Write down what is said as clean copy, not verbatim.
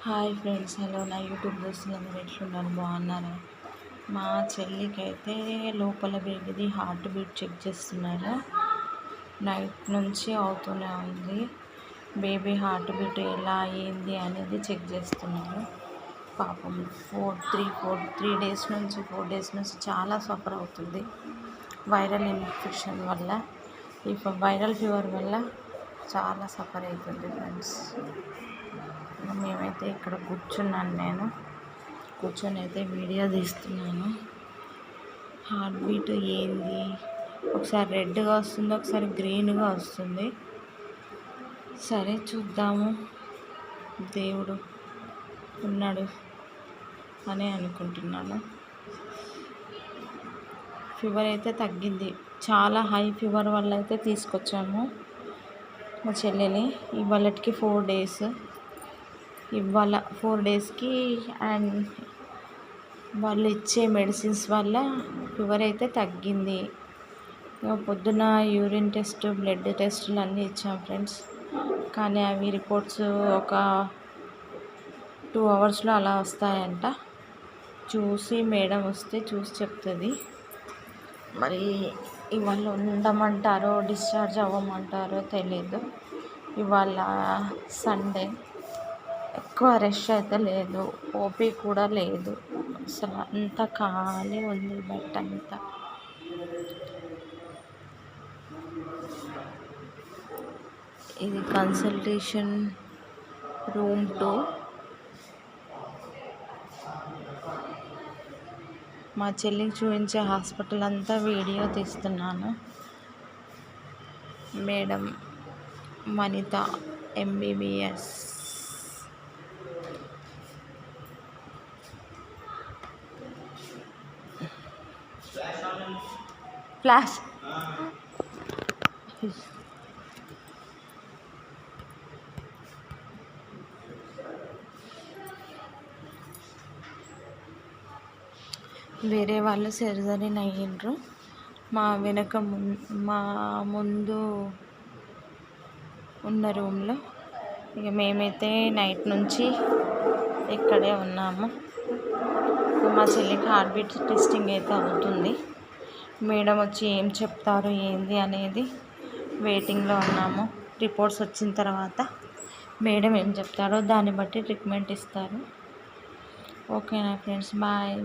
Hi friends, hello నా YouTube దోస్తులందరూ ఎట్లున్నారు, బాగున్నారా? మా చెల్లికైతే లోపల బేబీది హార్ట్ బీట్ చెక్ చేస్తున్నారు. నైట్ నుంచి అవుతూనే ఉంది. బేబీ హార్ట్ బీట్ ఎలా అయ్యింది అనేది చెక్ చేస్తున్నారు. పాపం 4 డేస్ నుంచి చాలా సఫర్ అవుతుంది. వైరల్ ఇన్ఫెక్షన్ వల్ల, వైరల్ ఫీవర్ వల్ల చాలా సఫర్ అవుతుంది ఫ్రెండ్స్. మేమైతే ఇక్కడ కూర్చొని అయితే వీడియో తీస్తున్నాను. హార్ట్ బీట్ ఏంది, ఒకసారి రెడ్గా వస్తుంది, ఒకసారి గ్రీన్గా వస్తుంది. సరే చూద్దాము, దేవుడు ఉన్నాడు అని అనుకుంటున్నాను. ఫీవర్ అయితే తగ్గింది. చాలా హై ఫీవర్ వల్ల అయితే తీసుకొచ్చాము మా చెల్లెని. ఇవాళకి 4 డేస్. ఇవాళ 4 డేస్కి అండ్ వాళ్ళు ఇచ్చే మెడిసిన్స్ వల్ల ఫీవర్ అయితే తగ్గింది. పొద్దున యూరిన్ టెస్ట్, బ్లడ్ టెస్టులు అన్నీ ఇచ్చాం ఫ్రెండ్స్. కానీ అవి రిపోర్ట్స్ ఒక 2 అవర్స్లో అలా వస్తాయంట. మేడం వస్తే చూసి చెప్తుంది. మరి ఇవాళ ఉండమంటారో డిశ్చార్జ్ అవ్వమంటారో తెలియదు. ఇవాళ సండే, ఎక్కువ రష్ అయితే లేదు, ఓపీ కూడా లేదు. అసలు అంతా ఖాళీ ఉంది బయట అంతా. ఇది కన్సల్టేషన్ రూమ్ 2. మా చెల్లికి చూపించే హాస్పిటల్ అంతా వీడియో తీస్తున్నాను. మేడం వనిత MBBS. ఫ్లాష్ వేరే వాళ్ళు సర్జరీ అయ్యిండ్రు. మా ముందు ఉన్న రూమ్లో. ఇక మేమైతే నైట్ నుంచి ఇక్కడే ఉన్నాము. మా చెల్లికి హార్ట్ బీట్ టెస్టింగ్ అయితే అవుతుంది. మేడం వచ్చి ఏం చెప్తారు ఏంది అనేది వెయిటింగ్లో ఉన్నాము. రిపోర్ట్స్ వచ్చిన తర్వాత మేడం ఏం చెప్తారో దాన్ని బట్టి ట్రీట్మెంట్ ఇస్తారు. ఓకేనా ఫ్రెండ్స్, బాయ్.